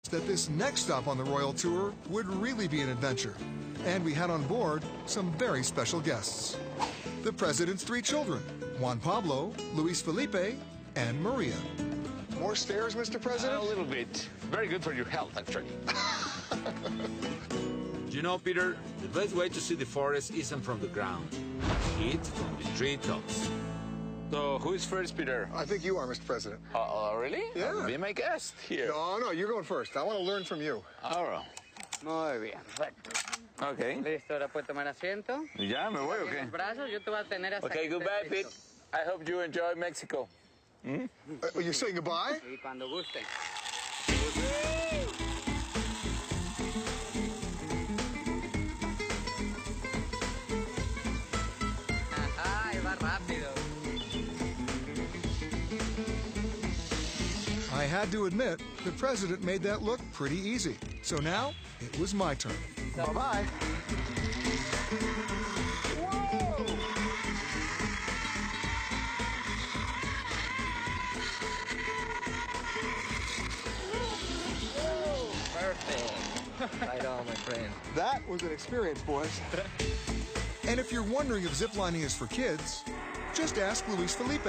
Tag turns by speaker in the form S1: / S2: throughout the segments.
S1: that this next stop on the Royal Tour would really be an adventure. And we had on board some very special guests. The President's three children, Juan Pablo, Luis Felipe, and Maria. More stairs, Mr. President?
S2: A little bit. Very good for your health, actually.
S3: You know, Peter, the best way to see the forest isn't from the ground. It's from the treetops.
S2: So, who is first, Peter?
S1: I think you are, Mr. President.
S2: Really?
S1: Yeah.
S2: Be my guest here.
S1: No, you're going first. I want to learn from you.
S2: All right.
S4: Muy bien, perfecto.
S2: Okay.
S4: Listo, ahora puede tomar asiento.
S2: Ya, me voy, okay.
S4: Los brazos, yo te voy a tener hasta
S2: Okay,
S4: que
S2: goodbye,
S4: estés
S2: Pete.
S4: listo.
S2: I hope you enjoy Mexico.
S1: You're saying goodbye?
S4: Y cuando guste. Ajá, va rápido.
S1: I had to admit, the President made that look pretty easy. So now, it was my turn. Bye-bye.
S4: Perfect. Right on, my friend.
S1: That was an experience, boys. And if you're wondering if ziplining is for kids, just ask Luis Felipe.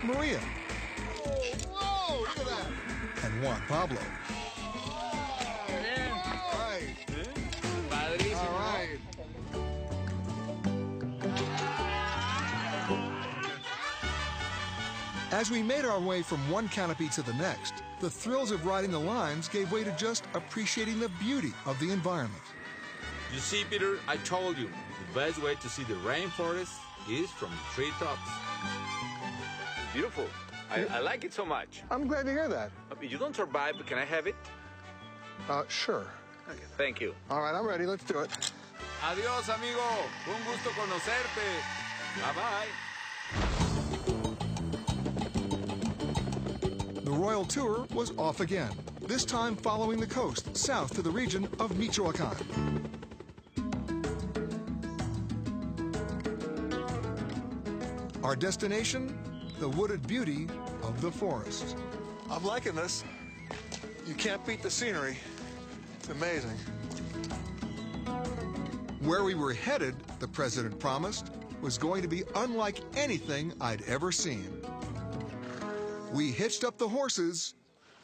S1: Maria. Whoa, look at that. And Juan Pablo. All right.
S4: Padrísimo.
S1: All right. As we made our way from one canopy to the next, the thrills of riding the lines gave way to just appreciating the beauty of the environment.
S3: You see, Peter, I told you, the best way to see the rainforest is from the treetops.
S2: Beautiful. I like it so much.
S1: I'm glad to hear that.
S2: You don't survive, but can I have it?
S1: Sure.
S2: Okay, thank you.
S1: All right, I'm ready. Let's do it.
S3: Adiós, amigo. Un gusto conocerte. Bye-bye.
S1: The Royal Tour was off again, this time following the coast south to the region of Michoacan. Our destination, the wooded beauty of the forest. I'm liking this. You can't beat the scenery. It's amazing. Where we were headed, the President promised, was going to be unlike anything I'd ever seen. We hitched up the horses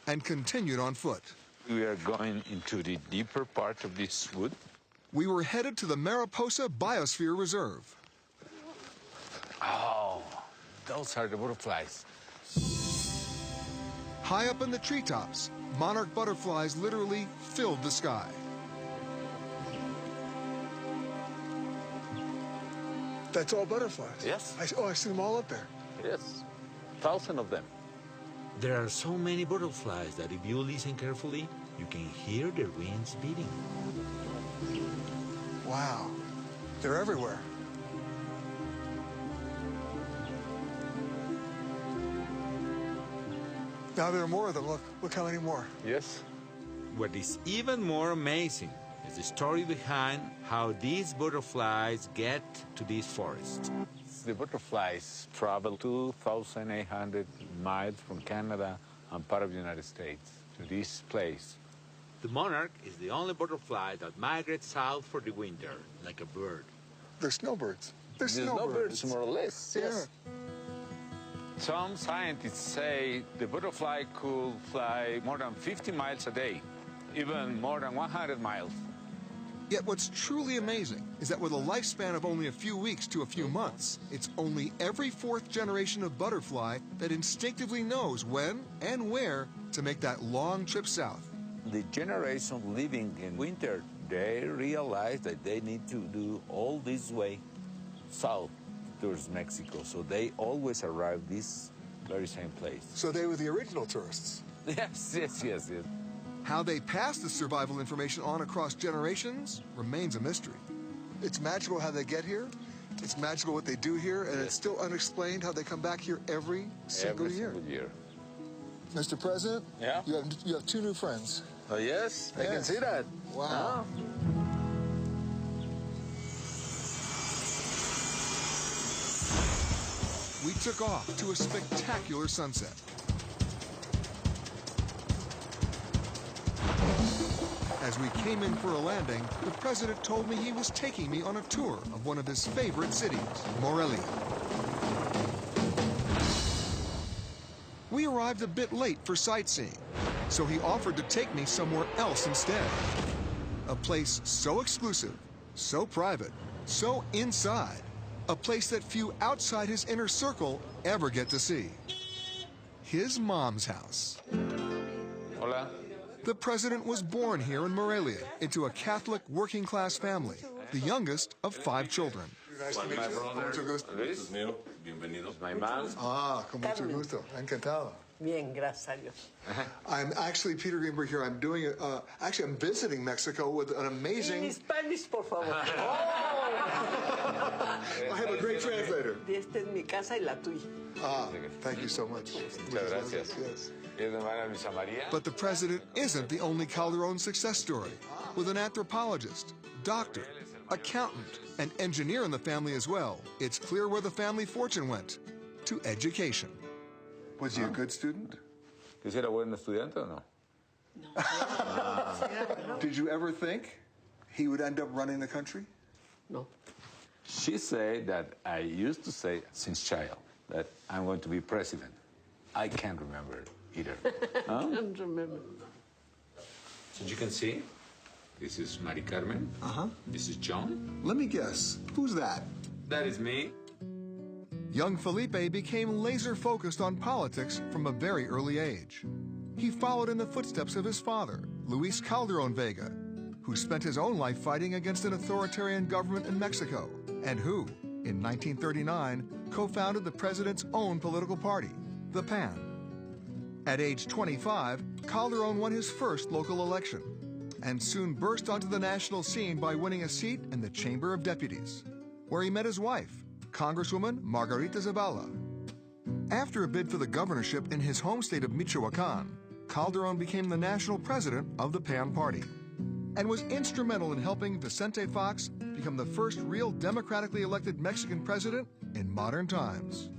S1: and continued on foot.
S2: We are going into the deeper part of this wood.
S1: We were headed to the Mariposa Biosphere Reserve.
S2: Oh, those are the butterflies.
S1: High up in the treetops, monarch butterflies literally filled the sky. That's all butterflies?
S2: Yes.
S1: I see them all up there.
S2: Yes, 1,000 of them.
S3: There are so many butterflies that if you listen carefully, you can hear their wings beating.
S1: Wow, they're everywhere. Now there are more of them. Look how many more.
S2: Yes.
S3: What is even more amazing is the story behind how these butterflies get to this forest.
S2: The butterflies travel 2,800 miles from Canada and part of the United States to this place.
S3: The monarch is the only butterfly that migrates south for the winter, like a bird.
S1: They're snowbirds.
S2: They're snowbirds, more or less. Yes.
S1: Yeah.
S2: Some scientists say the butterfly could fly more than 50 miles a day, even more than 100 miles.
S1: Yet what's truly amazing is that with a lifespan of only a few weeks to a few months, it's only every fourth generation of butterfly that instinctively knows when and where to make that long trip south.
S2: The generation living in winter, they realize that they need to do all this way south towards Mexico. So they always arrive this very same place.
S1: So they were the original tourists.
S2: Yes.
S1: How they pass the survival information on across generations remains a mystery. It's magical how they get here. It's magical what they do here, and it's still unexplained how they come back here every single year. Mr. President,
S2: Yeah?
S1: you have two new friends.
S2: Oh, yes? I can
S1: Yes.
S2: see that.
S1: Wow. We took off to a spectacular sunset. As we came in for a landing, the president told me he was taking me on a tour of one of his favorite cities, Morelia. We arrived a bit late for sightseeing, so he offered to take me somewhere else instead. A place so exclusive, so private, so inside, a place that few outside his inner circle ever get to see. His mom's house.
S2: Hola.
S1: The president was born here in Morelia into a Catholic working-class family, the youngest of 5 children. Nice to meet you. Mucho gusto.
S2: Luis, bienvenido. My mom.
S1: Con mucho gusto. Encantado.
S5: Bien, gracias a Dios.
S1: I'm actually Peter Greenberg here. I'm doing I'm visiting Mexico with an amazing.
S5: En Spanish, por favor.
S1: I have a great translator.
S5: Esta es mi casa y la tuya.
S1: Thank you so much.
S2: Muchas gracias.
S1: Yes.
S2: But
S1: the president isn't the only Calderon success story. With an anthropologist, doctor, accountant, and engineer in the family as well, it's clear where the family fortune went: to education. Was he a good student?
S2: ¿Que si era buen estudiante o no?
S1: Did you ever think he would end up running the country?
S5: No.
S2: She said that I used to say since child that I'm going to be president. I can't remember either.
S5: I don't remember.
S3: So you can see, this is Mari Carmen. This is John.
S1: Let me guess. Who's that?
S3: That is me.
S1: Young Felipe became laser-focused on politics from a very early age. He followed in the footsteps of his father, Luis Calderon Vega, who spent his own life fighting against an authoritarian government in Mexico, and who, in 1939, co-founded the president's own political party, the PAN. At age 25, Calderon won his first local election, and soon burst onto the national scene by winning a seat in the Chamber of Deputies, where he met his wife, Congresswoman Margarita Zavala. After a bid for the governorship in his home state of Michoacan, Calderon became the national president of the PAN party and was instrumental in helping Vicente Fox become the first real democratically elected Mexican president in modern times.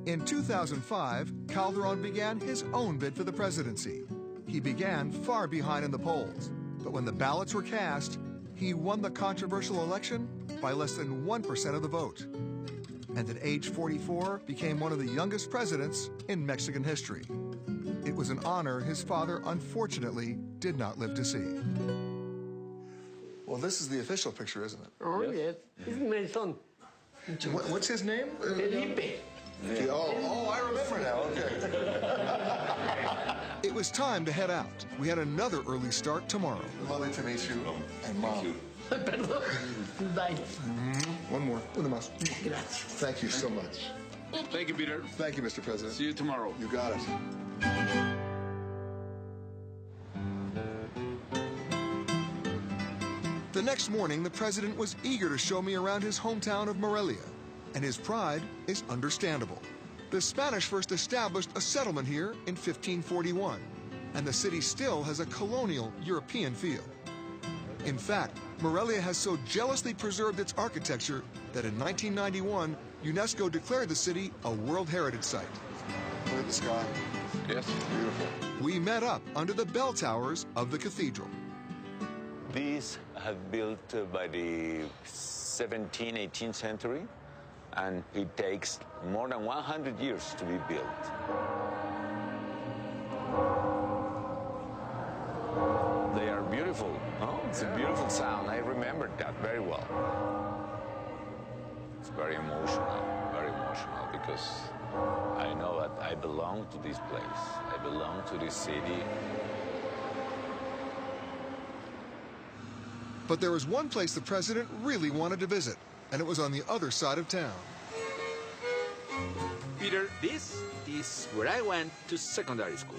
S1: In 2005, Calderon began his own bid for the presidency. He began far behind in the polls, but when the ballots were cast, he won the controversial election by less than 1% of the vote. And at age 44, became one of the youngest presidents in Mexican history. It was an honor his father unfortunately did not live to see. Well, this is the official picture, isn't it?
S5: Oh, yes. This is my son.
S1: What's his name?
S5: Felipe.
S1: I remember now, okay. It was time to head out. We had another early start tomorrow. Lovely to meet you, and Mom.
S5: Perdón. Bye.
S1: One more. Una más.
S5: Gracias.
S1: Thank you so much.
S2: Thank you, Peter.
S1: Thank you, Mr. President.
S2: See you tomorrow.
S1: You got it. The next morning, the president was eager to show me around his hometown of Morelia, and his pride is understandable. The Spanish first established a settlement here in 1541, and the city still has a colonial European feel. In fact, Morelia has so jealously preserved its architecture that in 1991, UNESCO declared the city a World Heritage Site. Look at the sky.
S2: Yes.
S1: Beautiful. We met up under the bell towers of the cathedral.
S2: These have built by the 17th, 18th century, and it takes more than 100 years to be built. They are beautiful. Oh, it's a beautiful sound. I remember that very well. It's very emotional, because I know that I belong to this place. I belong to this city.
S1: But there was one place the president really wanted to visit, and it was on the other side of town.
S3: Peter, this is where I went to secondary school.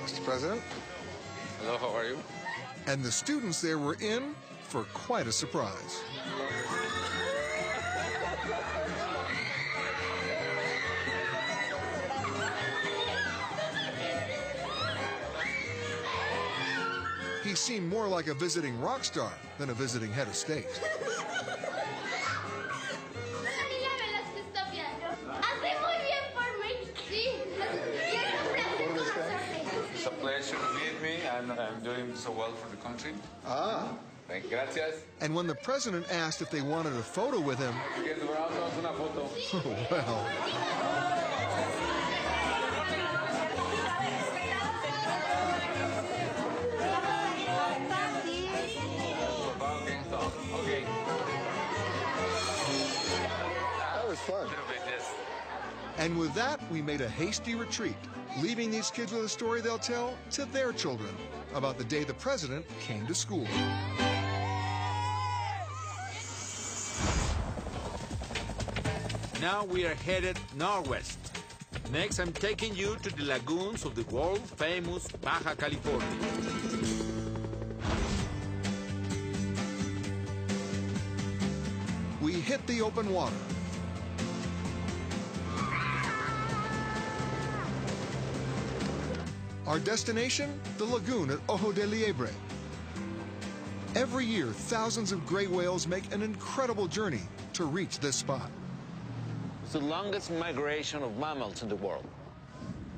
S1: Mr. President?
S2: Hello, how are you?
S1: And the students there were in for quite a surprise. He seemed more like a visiting rock star than a visiting head of state.
S2: It's a pleasure.
S6: I'm doing so well for the country.
S1: Ah.
S6: Gracias.
S1: And when the president asked if they wanted a photo with him, well,
S6: Okay.
S1: that was fun. And with that, we made a hasty retreat, leaving these kids with a story they'll tell to their children about the day the president came to school.
S3: Now we are headed northwest. Next, I'm taking you to the lagoons of the world-famous Baja California.
S1: We hit the open water. Our destination, the lagoon at Ojo de Liebre. Every year, thousands of gray whales make an incredible journey to reach this spot.
S2: It's the longest migration of mammals in the world.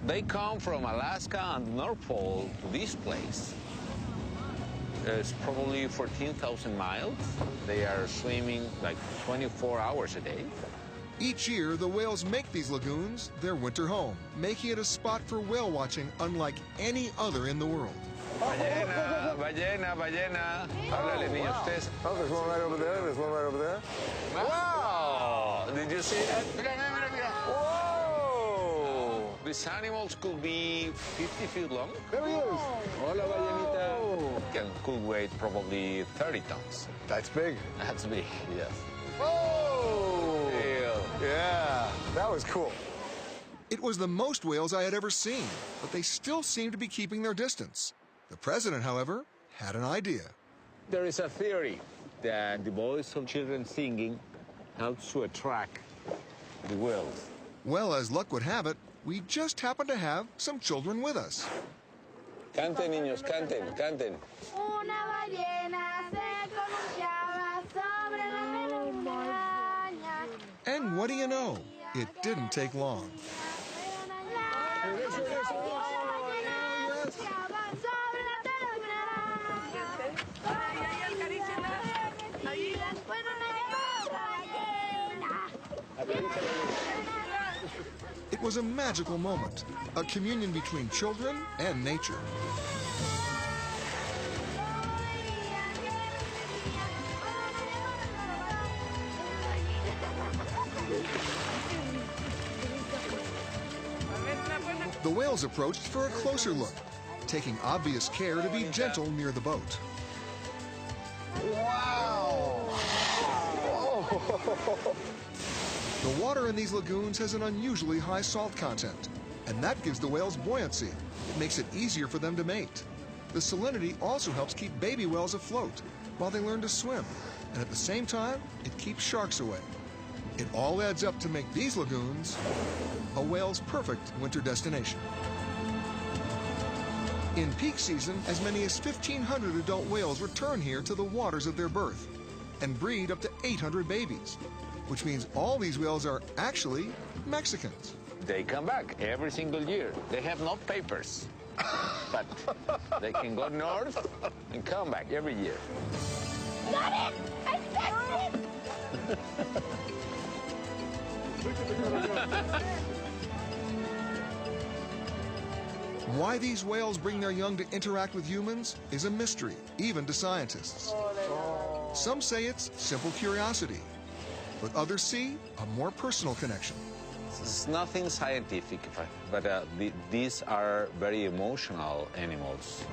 S2: They come from Alaska and the North Pole to this place. It's probably 14,000 miles. They are swimming like 24 hours a day.
S1: Each year, the whales make these lagoons their winter home, making it a spot for whale watching unlike any other in the world.
S2: Ballena, ballena, ballena. Háblale, niños, ustedes.
S7: Oh, there's one right over there. There's one right over there.
S2: Wow! Did you see that?
S7: Whoa!
S2: These animals could be 50 feet long.
S7: There he is.
S2: Hola, ballenita. Could weigh probably 30 tons.
S7: That's big.
S2: That's big, yes.
S7: Oh! Yeah, that was cool.
S1: It was the most whales I had ever seen, but they still seemed to be keeping their distance. The president, however, had an idea.
S2: There is a theory that the voice of children singing helps to attract the whales.
S1: Well, as luck would have it, we just happened to have some children with us.
S2: Canten, niños, canten, canten.
S8: Una ballena se columpiaba sobre la montaña.
S1: And what do you know? It didn't take long. It was a magical moment, a communion between children and nature. The whales approached for a closer look, taking obvious care to be gentle near the boat.
S7: Wow!
S1: The water in these lagoons has an unusually high salt content, and that gives the whales buoyancy. It makes it easier for them to mate. The salinity also helps keep baby whales afloat while they learn to swim, and at the same time, it keeps sharks away. It all adds up to make these lagoons a whale's perfect winter destination. In peak season, as many as 1,500 adult whales return here to the waters of their birth and breed up to 800 babies, which means all these whales are actually Mexicans.
S2: They come back every single year. They have no papers, but they can go north and come back every year.
S8: Got it! I fixed it!
S1: Why these whales bring their young to interact with humans is a mystery, even to scientists. Some say it's simple curiosity, but others see a more personal connection.
S2: It's nothing scientific, but these are very emotional animals.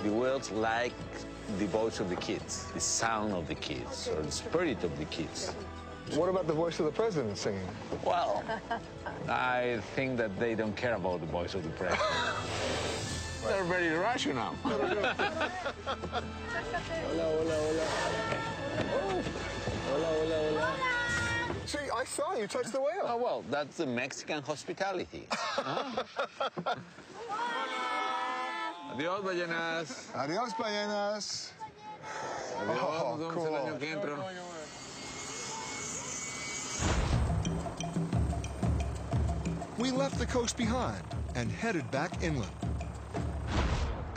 S2: The whales like the voice of the kids, the sound of the kids, or the spirit of the kids.
S7: What about the voice of the president singing?
S2: Well, I think that they don't care about the voice of the president. They're very rational.
S7: Hola, hola, hola. Oh. Hola, hola, hola. See, I saw you touch the whale.
S2: Oh, well, that's the Mexican hospitality.
S3: Adiós, ballenas.
S1: Adiós, ballenas.
S3: Adiós, nos vemos
S7: cool.
S3: el año que entra.
S1: We left the coast behind and headed back inland.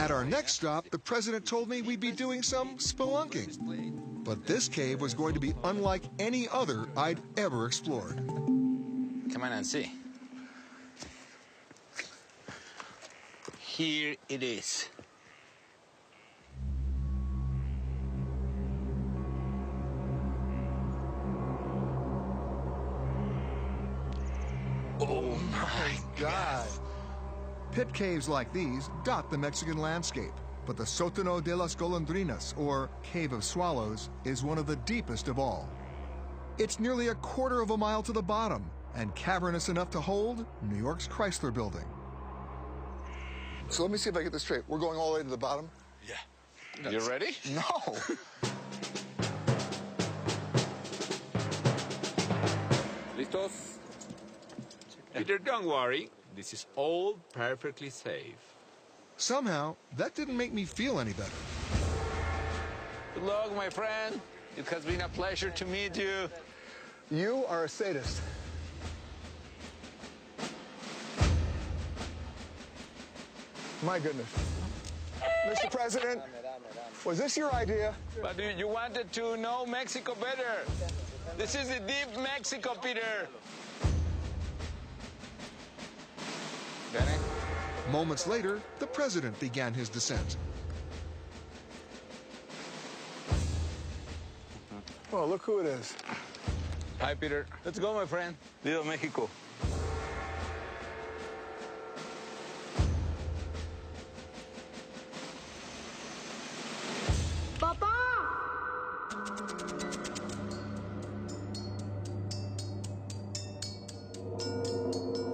S1: At our next stop, the president told me we'd be doing some spelunking. But this cave was going to be unlike any other I'd ever explored.
S3: Come on and see. Here it is.
S1: Oh my God. Pit caves like these dot the Mexican landscape, but the Sótano de las Golondrinas, or Cave of Swallows, is one of the deepest of all. It's nearly a quarter of a mile to the bottom, and cavernous enough to hold New York's Chrysler Building.
S7: So let me see if I get this straight. We're going all the way to the bottom?
S3: Yeah. You ready?
S7: No.
S3: Listos? Peter, don't worry. This is all perfectly safe.
S1: Somehow, that didn't make me feel any better.
S3: Good luck, my friend. It has been a pleasure to meet you.
S7: You are a sadist. My goodness. Mr. President, was this your idea?
S3: But you wanted to know Mexico better. This is the deep Mexico, Peter. Got it?
S1: Moments later, the president began his descent.
S7: Well, look who it is.
S3: Hi, Peter. Let's go, my friend. Viva Mexico.
S8: Papá!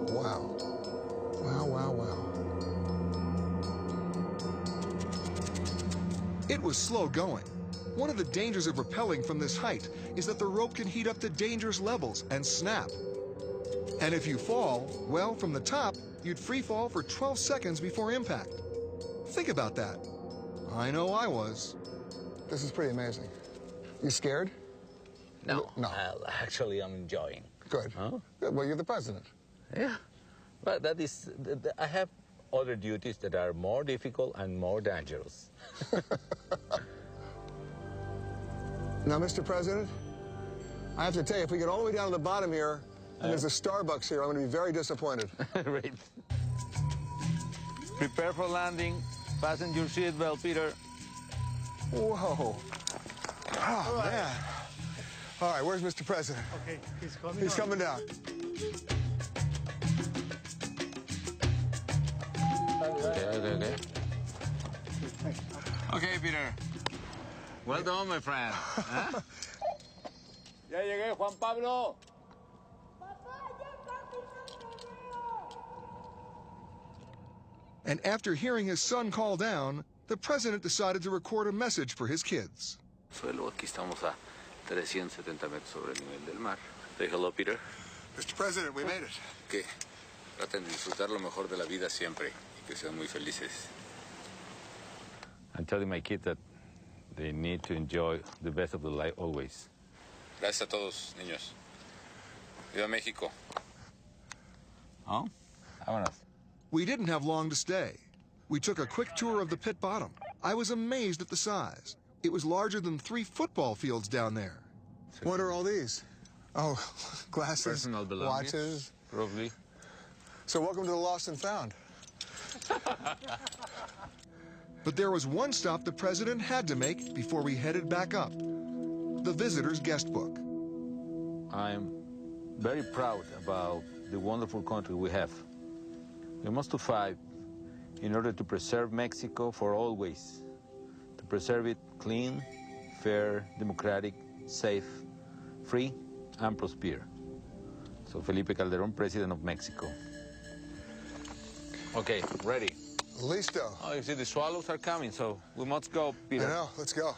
S1: Wow. Wow, wow, wow. It was slow going. One of the dangers of rappelling from this height is that the rope can heat up to dangerous levels and snap. And if you fall, well, from the top, you'd free fall for 12 seconds before impact. Think about that. I know I was.
S7: This is pretty amazing. You scared?
S2: No.
S7: No.
S2: Actually, I'm enjoying.
S7: Good.
S2: Huh?
S7: Good. Well, you're the president.
S2: Yeah. But that is, I have other duties that are more difficult and more dangerous.
S7: Now, Mr. President, I have to tell you, if we get all the way down to the bottom here, and there's a Starbucks here, I'm going to be very disappointed.
S2: Right. Prepare for landing. Fasten your seatbelt, Peter.
S7: Whoa. Oh, man. All right, where's Mr. President?
S5: Okay, he's coming.
S7: He's coming down.
S2: Okay. Okay, Peter. Well done, my friend. Huh?
S3: Ya llegué, Juan Pablo.
S1: And after hearing his son call down, the president decided to record a message for his kids.
S2: Suelo, aquí estamos a 370 metros sobre el nivel del mar. Say hello, Peter.
S7: Mr. President, we made it.
S2: Que traten de disfrutar lo mejor de la vida siempre y que sean muy felices. I'm telling my kids that they need to enjoy the best of the life always.
S6: Gracias a todos, niños. Viva México.
S2: Oh? Vámonos.
S1: We didn't have long to stay. We took a quick tour of the pit bottom. I was amazed at the size. It was larger than 3 football fields down there.
S7: What are all these? Oh, glasses,
S2: Personal belongings.
S7: watches.
S2: Probably.
S7: So welcome to the Lost and Found.
S1: But there was one stop the president had to make before we headed back up. The visitor's guest book.
S2: I'm very proud about the wonderful country we have. We must fight in order to preserve Mexico for always, to preserve it clean, fair, democratic, safe, free, and prosper. So Felipe Calderón, President of Mexico. Okay, ready.
S7: Listo.
S2: Oh, you see the swallows are coming, so we must go,
S7: I
S2: Peter.
S7: know. Let's go.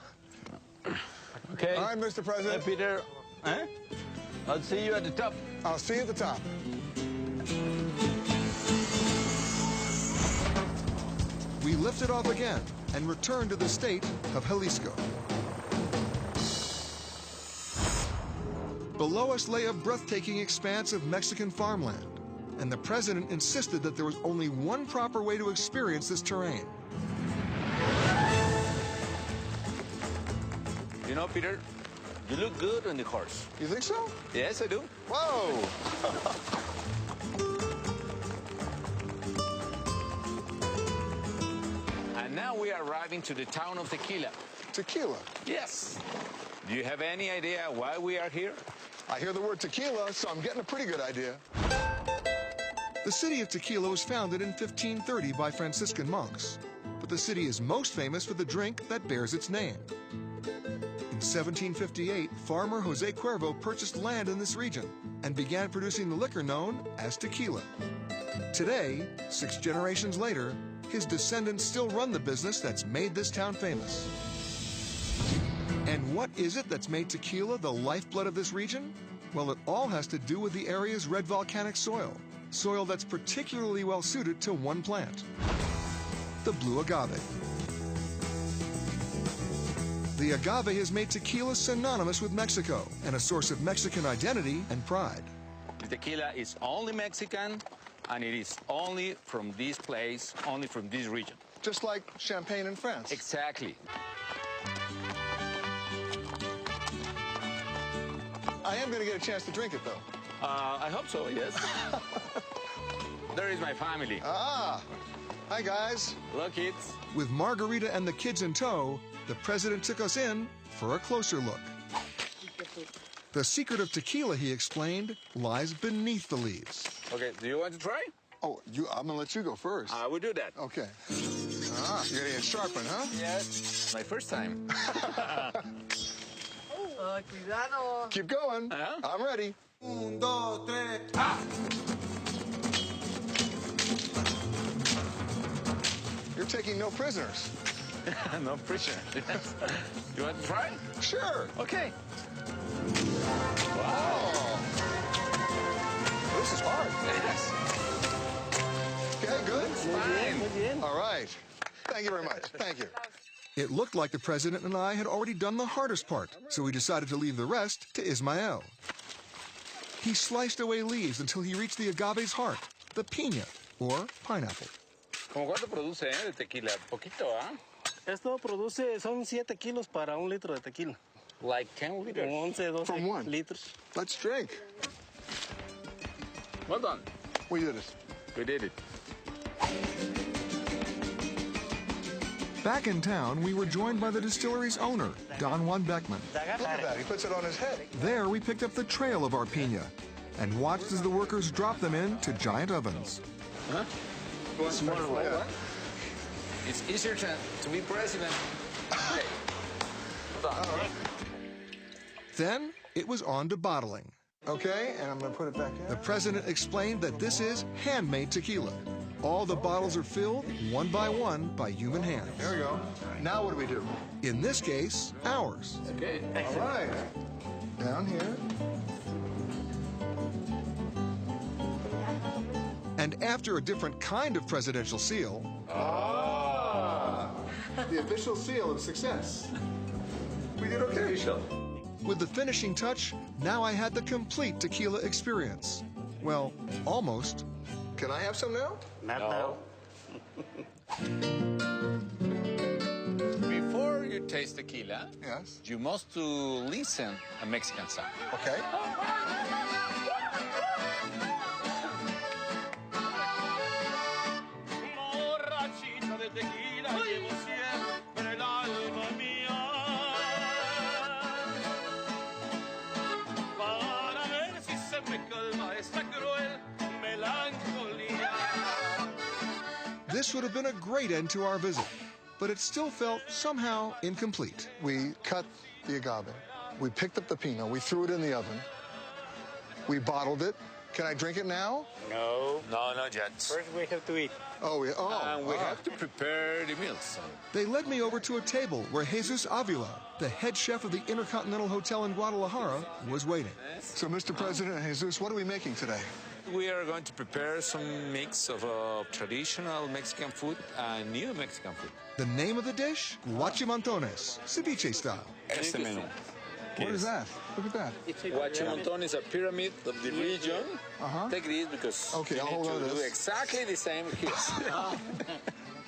S2: Okay.
S7: All right, Mr. President.
S2: Hey, Peter. Huh? I'll see you at the top.
S7: I'll see you at the top.
S1: We lifted off again and returned to the state of Jalisco. Below us lay a breathtaking expanse of Mexican farmland, and the president insisted that there was only one proper way to experience this terrain.
S2: You know, Peter, you look good on the horse.
S7: You think so?
S2: Yes, I do.
S7: Whoa!
S2: And now we are arriving to the town of Tequila.
S7: Tequila.
S2: Yes. Do you have any idea why we are here?
S7: I hear the word tequila, so I'm getting a pretty good idea.
S1: The city of Tequila was founded in 1530 by Franciscan monks, but the city is most famous for the drink that bears its name. In 1758, farmer Jose Cuervo purchased land in this region and began producing the liquor known as tequila. Today, 6 generations later, his descendants still run the business that's made this town famous. And what is it that's made tequila the lifeblood of this region? Well, it all has to do with the area's red volcanic soil that's particularly well suited to one plant, the blue agave. The agave has made tequila synonymous with Mexico and a source of Mexican identity and pride.
S2: The tequila is only Mexican, and it is only from this place, only from this region.
S7: Just like champagne in France.
S2: Exactly.
S7: I am going to get a chance to drink it, though.
S2: I hope so, yes. There is my family.
S7: Ah! Hi, guys.
S2: Hello, kids.
S1: With Margarita and the kids in tow, the president took us in for a closer look. The secret of tequila, he explained, lies beneath the leaves.
S2: Okay, do you want to try?
S7: Oh, I'm going to let you go first.
S2: I will do that.
S7: Okay. Ah, you're going to get sharpened, huh?
S2: Yes. My first time.
S4: Cuidado.
S7: Keep going.
S2: Huh?
S7: I'm ready.
S1: 1, 2, 3, ah!
S7: You're taking no prisoners.
S2: No pressure. Yes. You want to try?
S7: Sure.
S2: Okay.
S7: Oh. This is hard.
S2: Yes.
S7: Okay, good.
S2: Fine.
S7: All right. Thank you very much. Thank you.
S1: It looked like the president and I had already done the hardest part, so we decided to leave the rest to Ismael. He sliced away leaves until he reached the agave's heart, the piña, or pineapple.
S2: ¿Cómo cuánto produce de tequila? Poquito, ¿ah?
S5: Esto produce, son 7 kilos para 1 litro de tequila.
S2: Like 10 liters.
S5: 11, 12
S7: From one.
S5: litros.
S7: Let's drink.
S2: Well done.
S7: We did it.
S2: We did it.
S1: Back in town, we were joined by the distillery's owner, Don Juan Beckman.
S7: Look at that. He puts it on his head.
S1: There, we picked up the trail of our piña and watched as the workers dropped them into giant ovens.
S2: Huh?
S7: Smaller
S2: Yeah. It's easier to be president. Hey. Hold on.
S1: Then, it was on to bottling.
S7: Okay, and I'm going to put it back
S1: The
S7: in.
S1: president explained that this is handmade tequila. All the bottles are filled, one by human hands.
S7: There we go. Now what do we do?
S1: In this case, ours.
S2: Okay.
S7: All right. Down here.
S1: And after a different kind of presidential seal,
S7: The official seal of success. We did okay.
S1: with the finishing touch, now I had the complete tequila experience. Well, almost.
S7: Can I have some now?
S5: Not now.
S2: Before you taste tequila,
S7: Yes.
S2: you must to listen a Mexican song.
S7: Okay.
S9: Borrachita de tequila llevo siempre el alma mía para ver si se me calma esta cruel melancolía.
S1: This would have been a great end to our visit, but it still felt somehow incomplete.
S7: We cut the agave. We picked up the pinot. We threw it in the oven. We bottled it. Can I drink it now?
S2: No, not yet.
S5: First we have to eat.
S7: Oh, yeah. Oh,
S2: And we have to prepare the meals.
S1: They led me over to a table where Jesus Avila, the head chef of the Intercontinental Hotel in Guadalajara, was waiting.
S7: So, Mr. President and Jesus, what are we making today?
S2: We are going to prepare some mix of traditional Mexican food and new Mexican food.
S1: The name of the dish? Guachimontones, ceviche style.
S2: Este menú.
S7: What is that? Look at that.
S2: Guachimonton is a pyramid of the region.
S7: Uh-huh.
S2: Take this because
S7: Okay,
S2: you
S7: I'll
S2: need
S7: hold on
S2: to
S7: to
S2: do
S7: this.
S2: exactly the same here.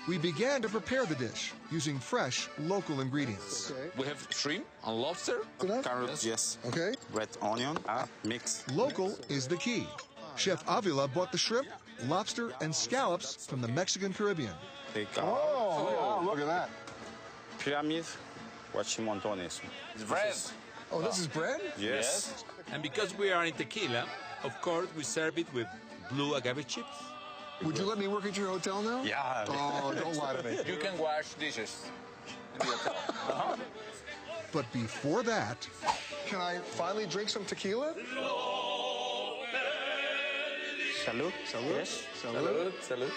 S1: We began to prepare the dish using fresh, local ingredients.
S7: Okay.
S6: We have shrimp and lobster.
S10: Carrots, yes.
S7: Okay.
S10: Red onion, mix.
S1: Local is the key. Chef Avila bought the shrimp, lobster, and scallops from the Mexican Caribbean.
S7: Oh, wow, look at that.
S10: Pyramid, guachimontones.
S6: It's bread.
S7: Oh, this is bread?
S10: Yes.
S3: And because we are in tequila, of course, we serve it with blue agave chips.
S7: Would you let me work at your hotel now?
S10: Yeah.
S7: Oh, don't lie to me.
S6: You can wash dishes in the hotel.
S1: But before that,
S7: Can I finally drink some tequila?
S10: Salud.
S7: Salud.
S10: Yes.
S7: Salud.
S6: Salud.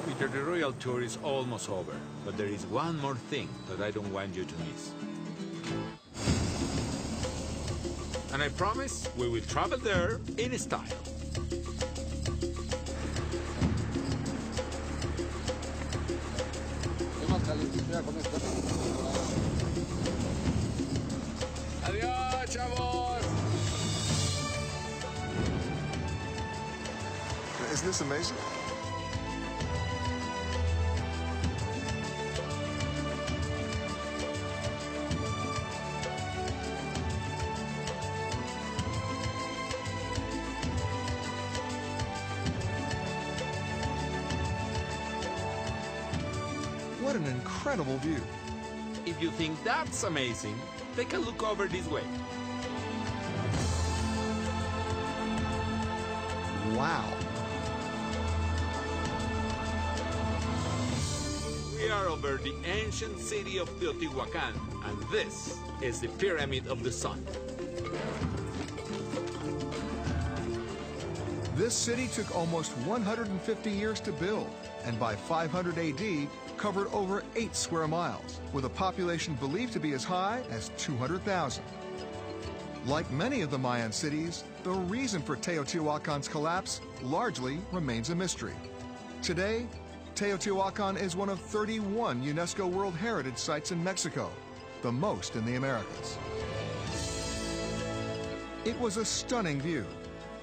S3: Peter, the royal tour is almost over, but there is one more thing that I don't want you to miss. And I promise we will travel there in style.
S6: Adiós, chavos.
S1: isn't this amazing? What an incredible view.
S3: If you think that's amazing, take a look over this way.
S1: Wow.
S3: We are over the ancient city of Teotihuacan, and this is the Pyramid of the Sun.
S1: This city took almost 150 years to build, and by 500 AD, covered over 8 square miles, with a population believed to be as high as 200,000. Like many of the Mayan cities, the reason for Teotihuacan's collapse largely remains a mystery. Today, Teotihuacan is one of 31 UNESCO World Heritage Sites in Mexico, the most in the Americas. It was a stunning view,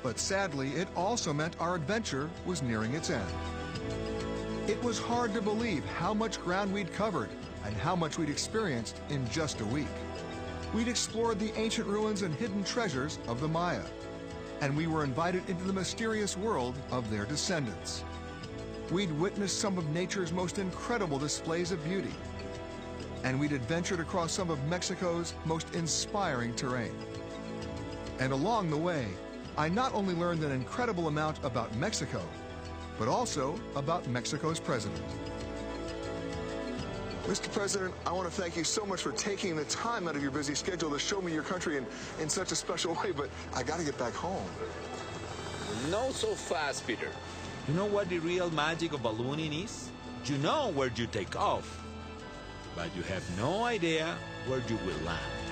S1: but sadly, it also meant our adventure was nearing its end. It was hard to believe how much ground we'd covered and how much we'd experienced in just a week. We'd explored the ancient ruins and hidden treasures of the Maya, and we were invited into the mysterious world of their descendants. We'd witnessed some of nature's most incredible displays of beauty, and we'd adventured across some of Mexico's most inspiring terrain. And along the way, I not only learned an incredible amount about Mexico, but also about Mexico's president. Mr. President, I want to thank you so much for taking the time out of your busy schedule to show me your country in such a special way, but I got to get back home.
S2: Not so fast, Peter.
S3: You know what the real magic of ballooning is? You know where you take off, but you have no idea where you will land.